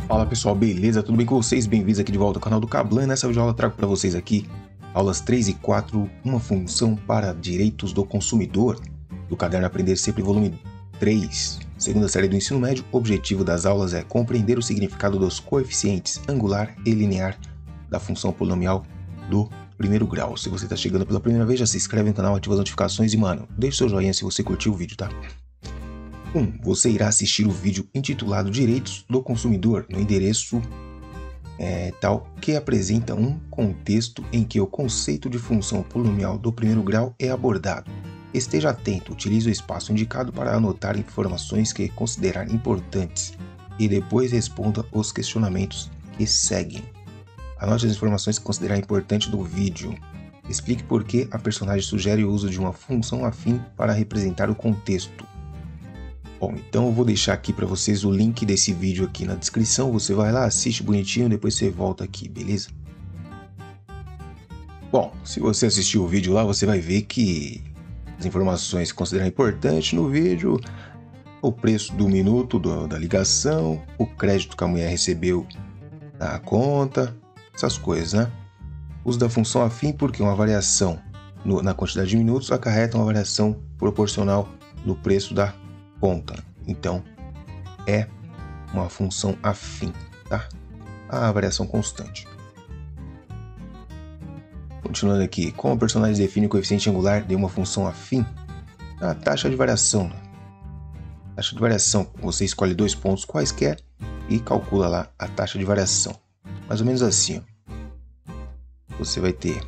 Fala pessoal, beleza? Tudo bem com vocês? Bem-vindos aqui de volta ao canal do Kablan. Nessa videoaula eu trago para vocês aqui aulas 3 e 4, uma função para direitos do consumidor, do caderno Aprender Sempre, volume 3, segunda série do ensino médio. O objetivo das aulas é compreender o significado dos coeficientes angular e linear da função polinomial do primeiro grau. Se você está chegando pela primeira vez, já se inscreve no canal, ativa as notificações e, mano, deixa seu joinha se você curtiu o vídeo, tá? Você irá assistir o vídeo intitulado Direitos do Consumidor no endereço tal, que apresenta um contexto em que o conceito de função polinomial do primeiro grau é abordado. Esteja atento, utilize o espaço indicado para anotar informações que considerar importantes e depois responda os questionamentos que seguem. Anote as informações que considerar importantes do vídeo. Explique por que a personagem sugere o uso de uma função afim para representar o contexto. Bom, então eu vou deixar aqui para vocês o link desse vídeo aqui na descrição. Você vai lá, assiste bonitinho, depois você volta aqui, beleza? Bom, se você assistiu o vídeo lá, você vai ver que as informações que considerar importantes no vídeo: o preço do minuto da ligação, o crédito que a mulher recebeu na conta, essas coisas, né? Uso da função afim porque uma variação na quantidade de minutos acarreta uma variação proporcional no preço da conta. Então é uma função afim, tá? A variação constante. Continuando aqui, como o personagem define o coeficiente angular de uma função afim? A taxa de variação. Taxa de variação, você escolhe dois pontos quaisquer e calcula lá a taxa de variação. Mais ou menos assim, ó. Você vai ter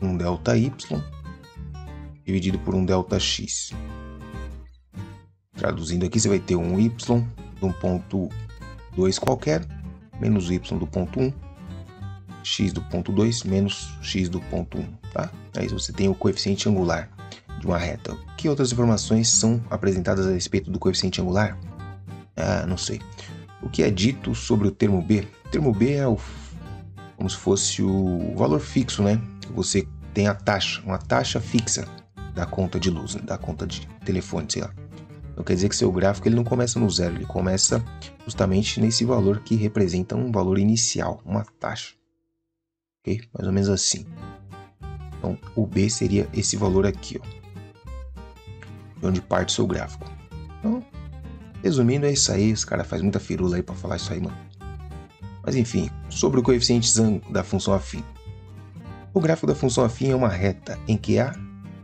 um ΔY dividido por um ΔX. Traduzindo aqui, você vai ter um y de um ponto 2 qualquer, menos y do ponto 1, x do ponto 2, menos x do ponto 1, tá? Aí você tem o coeficiente angular de uma reta. Que outras informações são apresentadas a respeito do coeficiente angular? Não sei. O que é dito sobre o termo B? O termo B é como se fosse o valor fixo, né? Você tem a taxa, uma taxa fixa da conta de luz, né? Da conta de telefone, sei lá. Então quer dizer que seu gráfico ele não começa no zero, ele começa justamente nesse valor que representa um valor inicial, uma taxa. Ok? Mais ou menos assim. Então o B seria esse valor aqui, ó, de onde parte o seu gráfico. Então, resumindo, é isso aí. Os caras fazem muita firula aí para falar isso aí, mano. Mas enfim, sobre o coeficiente da função afim. O gráfico da função afim é uma reta em que A,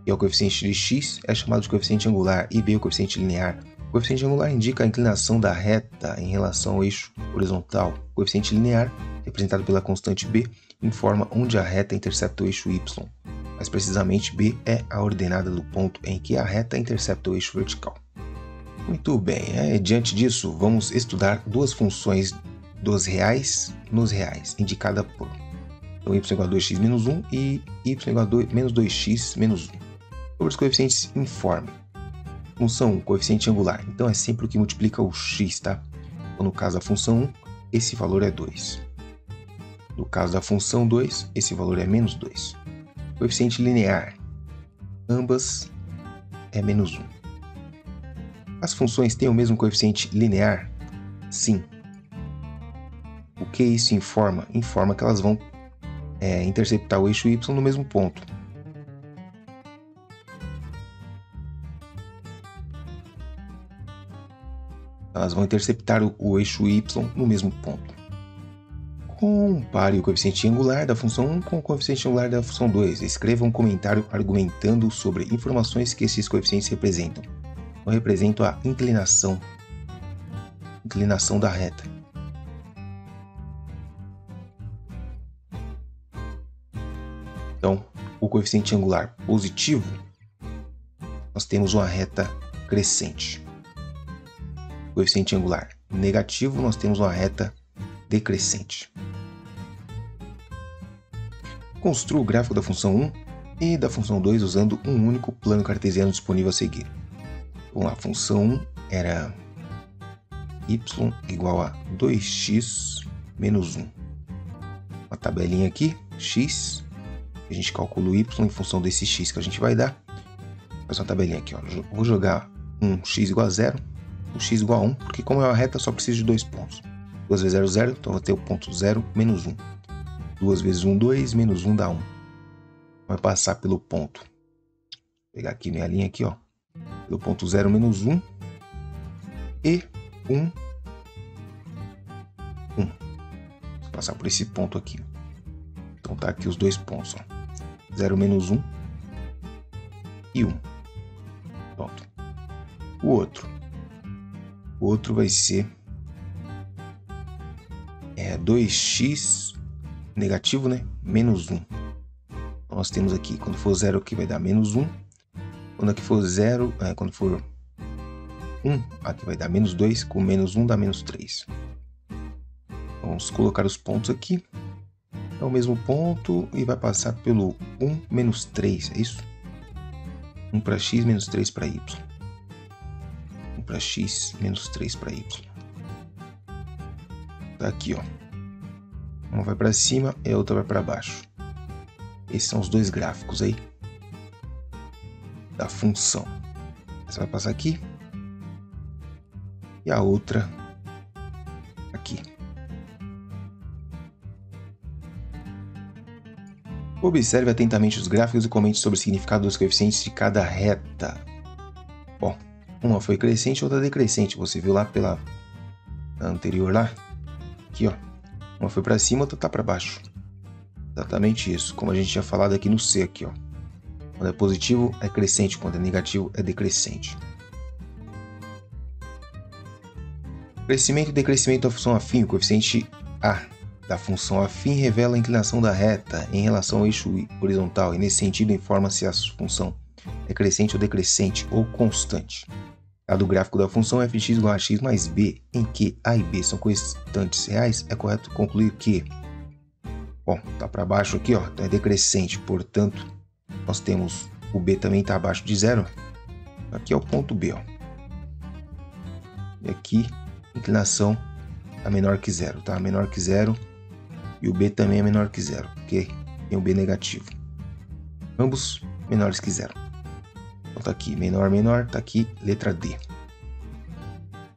que é o coeficiente de x, é chamado de coeficiente angular, e B é o coeficiente linear. O coeficiente angular indica a inclinação da reta em relação ao eixo horizontal. O coeficiente linear, representado pela constante B, informa onde a reta intercepta o eixo y. Mais precisamente, B é a ordenada do ponto em que a reta intercepta o eixo vertical. Muito bem, diante disso, vamos estudar duas funções dos reais nos reais, indicada por y igual a 2x menos 1 e y igual a menos 2x menos 1. Sobre os coeficientes, informe. Função 1, coeficiente angular. Então é sempre o que multiplica o x, tá? Então, no caso da função 1, esse valor é 2. No caso da função 2, esse valor é menos 2. Coeficiente linear. Ambas é menos 1. As funções têm o mesmo coeficiente linear? Sim. O que isso informa? Informa que elas vão interceptar o eixo y no mesmo ponto. Elas vão interceptar o eixo y no mesmo ponto. Compare o coeficiente angular da função 1 com o coeficiente angular da função 2. Escreva um comentário argumentando sobre informações que esses coeficientes representam. Eu represento a inclinação da reta. Então, o coeficiente angular positivo, nós temos uma reta crescente. O coeficiente angular negativo, nós temos uma reta decrescente. Construa o gráfico da função 1 e da função 2 usando um único plano cartesiano disponível a seguir. Bom, a função 1 era y igual a 2x menos 1. Uma tabelinha aqui, x. A gente calcula o y em função desse x que a gente vai dar. Faz uma tabelinha aqui, ó. Eu vou jogar um x igual a 0, um x igual a 1, porque como é uma reta só preciso de dois pontos. 2 vezes 0, 0, então vai ter o ponto 0, menos 1. 2 vezes 1, 2, menos 1 dá 1. Vai passar pelo ponto. Vou pegar aqui minha linha aqui, ó. Pelo ponto 0, menos 1. E 1, 1. Vou passar por esse ponto aqui. Então tá aqui os dois pontos, ó. 0, menos 1 e 1. Pronto. O outro vai ser 2x negativo, né? Menos 1. Então nós temos aqui, quando for 0 aqui vai dar menos 1. Quando aqui for 0, quando for 1, aqui vai dar menos 2. Com menos 1 dá menos 3. Vamos colocar os pontos aqui. É o mesmo ponto e vai passar pelo 1 menos 3, é isso? 1 para x menos 3 para y. 1 para x menos 3 para y. Tá aqui, ó. Uma vai para cima e a outra vai para baixo. Esses são os dois gráficos aí da função. Essa vai passar aqui e a outra aqui. Observe atentamente os gráficos e comente sobre o significado dos coeficientes de cada reta. Bom, uma foi crescente, outra decrescente. Você viu lá pela anterior lá? Aqui, ó. Uma foi para cima, outra tá para baixo. Exatamente isso, como a gente tinha falado aqui no C aqui, ó. Quando é positivo é crescente, quando é negativo é decrescente. Crescimento e decrescimento da função afim. O coeficiente A da função afim revela a inclinação da reta em relação ao eixo horizontal e nesse sentido informa se a função é crescente ou decrescente ou constante. Dado o gráfico da função fx igual a x mais b, em que a e b são constantes reais, é correto concluir que, bom, tá para baixo aqui, ó, então é decrescente, portanto, nós temos o b também está abaixo de 0. Aqui é o ponto B, ó. E aqui, inclinação a menor que 0, tá? Menor que 0. E o B também é menor que 0, porque tem o B negativo. Ambos menores que 0. Então tá aqui, menor, menor, tá aqui, letra D.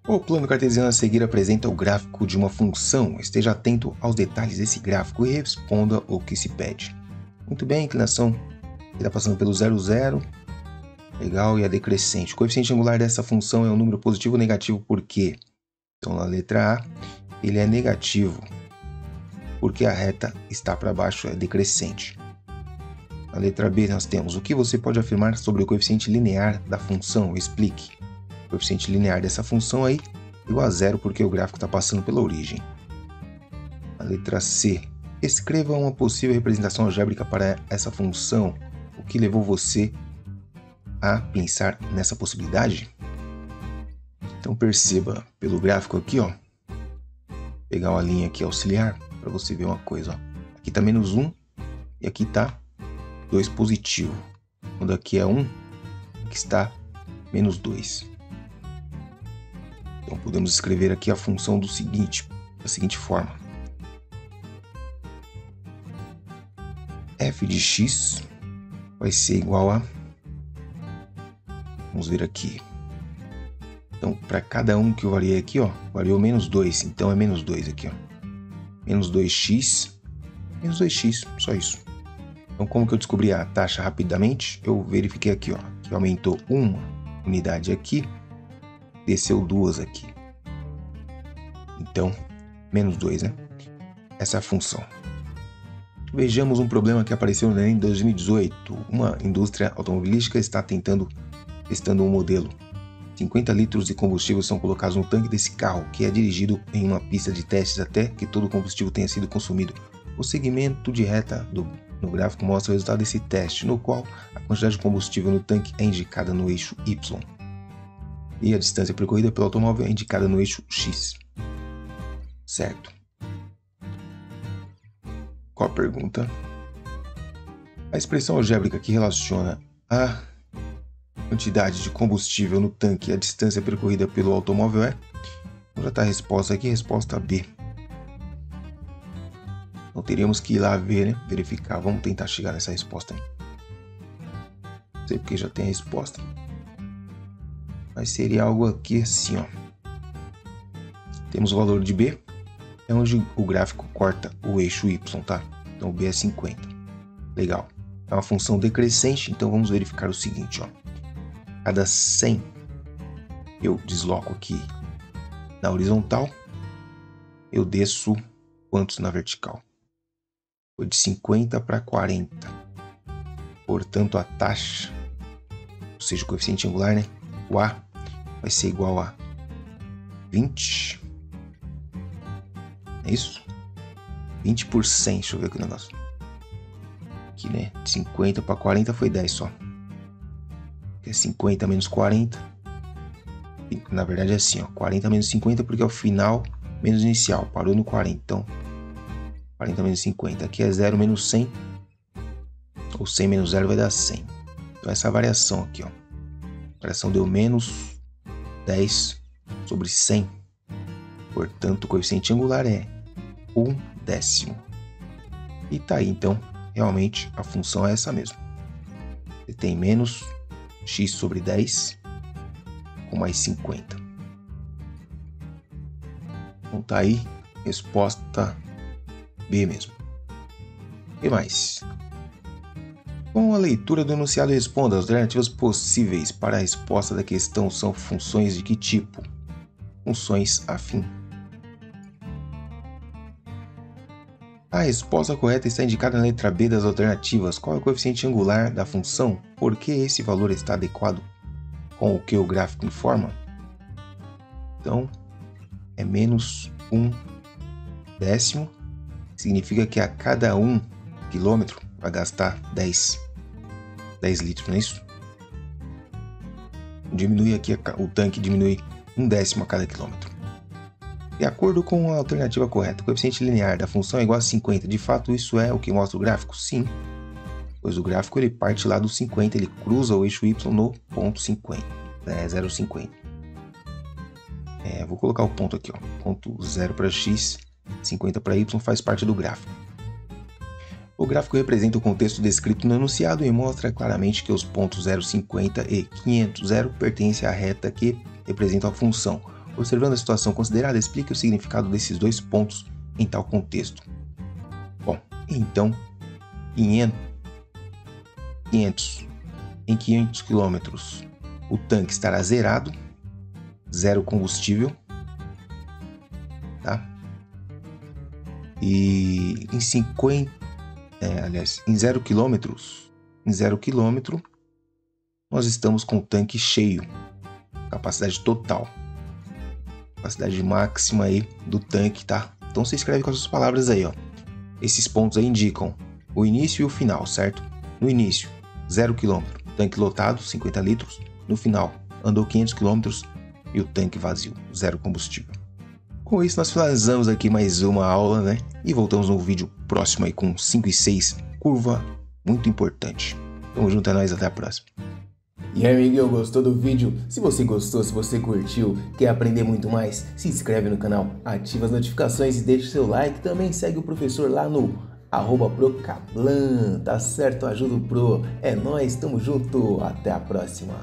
O plano cartesiano a seguir apresenta o gráfico de uma função. Esteja atento aos detalhes desse gráfico e responda o que se pede. Muito bem, a inclinação está passando pelo 0, 0. Legal, e a decrescente. O coeficiente angular dessa função é um número positivo ou negativo, por quê? Então, na letra A, ele é negativo, porque a reta está para baixo, é decrescente. Na letra B, nós temos o que você pode afirmar sobre o coeficiente linear da função? Explique. O coeficiente linear dessa função aí é igual a 0, porque o gráfico está passando pela origem. Na letra C, escreva uma possível representação algébrica para essa função. O que levou você a pensar nessa possibilidade? Então perceba pelo gráfico aqui, ó, pegar uma linha aqui auxiliar para você ver uma coisa, ó. Aqui tá menos 1 e aqui tá 2 positivo. Quando aqui é 1, aqui está menos 2. Então podemos escrever aqui a função da seguinte forma. F de x vai ser igual a, vamos ver aqui. Então, para cada um que eu variei aqui, ó, variou menos 2. Então, é menos 2 aqui, ó. Menos 2x. Menos 2x, só isso. Então, como que eu descobri a taxa rapidamente? Eu verifiquei aqui, ó, que aumentou uma unidade aqui, desceu 2 aqui. Então, menos 2, né? Essa é a função. Vejamos um problema que apareceu no Enem em 2018. Uma indústria automobilística está testando um modelo. 50 litros de combustível são colocados no tanque desse carro, que é dirigido em uma pista de testes até que todo o combustível tenha sido consumido. O segmento de reta no gráfico mostra o resultado desse teste, no qual a quantidade de combustível no tanque é indicada no eixo Y. E a distância percorrida pelo automóvel é indicada no eixo X. Certo. Qual a pergunta? A expressão algébrica que relaciona a quantidade de combustível no tanque e a distância percorrida pelo automóvel é? Então já está a resposta aqui, resposta B. Então teríamos que ir lá ver, né? Verificar. Vamos tentar chegar nessa resposta aí. Não sei porque já tem a resposta. Mas seria algo aqui assim, ó. Temos o valor de B, é onde o gráfico corta o eixo Y, tá? Então o B é 50. Legal. É uma função decrescente, então vamos verificar o seguinte, ó. Cada 100 eu desloco aqui na horizontal, eu desço quantos na vertical? Foi de 50 para 40. Portanto, a taxa, ou seja, o coeficiente angular, né? O A vai ser igual a 20. É isso? 20%. Deixa eu ver aqui o negócio. Aqui, né? De 50 para 40 foi 10 só. Que é 50 menos 40. Na verdade é assim, ó. 40 menos 50 porque é o final menos inicial. Parou no 40. Então, 40 menos 50. Aqui é 0 menos 100. Ou 100 menos 0 vai dar 100. Então essa variação aqui, ó. A variação deu menos 10 sobre 100. Portanto, o coeficiente angular é 1/10. E tá aí, então, realmente a função é essa mesmo. Você tem menos x sobre 10 com mais 50. Então tá aí, resposta B mesmo. O que mais? Com a leitura do enunciado, responda. As alternativas possíveis para a resposta da questão são funções de que tipo? Funções afim. A resposta correta está indicada na letra B das alternativas. Qual é o coeficiente angular da função? Por que esse valor está adequado com o que o gráfico informa? Então, é menos 1/10. Significa que a cada 1 quilômetro vai gastar 10 litros, não é isso? Diminui aqui, o tanque diminui 1/10 a cada quilômetro. De acordo com a alternativa correta, o coeficiente linear da função é igual a 50. De fato, isso é o que mostra o gráfico? Sim, pois o gráfico ele parte lá do 50, ele cruza o eixo Y no ponto 50, 0,50. Vou colocar o ponto aqui, ó. Ponto 0 para x, 50 para y faz parte do gráfico. O gráfico representa o contexto descrito no enunciado e mostra claramente que os pontos 0,50 e 500 pertencem à reta que representa a função. Observando a situação considerada, explique o significado desses dois pontos em tal contexto. Bom, então, 500 em 500 km, o tanque estará zerado, zero combustível, tá? E em 0 km, nós estamos com o tanque cheio, capacidade total. Capacidade máxima aí do tanque, tá? Então você escreve com as suas palavras aí, ó. Esses pontos aí indicam o início e o final, certo? No início, 0 km, tanque lotado, 50 litros. No final, andou 500 km e o tanque vazio, zero combustível. Com isso, nós finalizamos aqui mais uma aula, né? E voltamos no vídeo próximo aí com 5 e 6, curva muito importante. Tamo junto, é nóis, até a próxima. E aí, amiguinho, gostou do vídeo? Se você gostou, se você curtiu, quer aprender muito mais, se inscreve no canal, ativa as notificações e deixa o seu like. Também segue o professor lá no @procablan, tá certo? Ajuda o Pro. É nóis, tamo junto, até a próxima.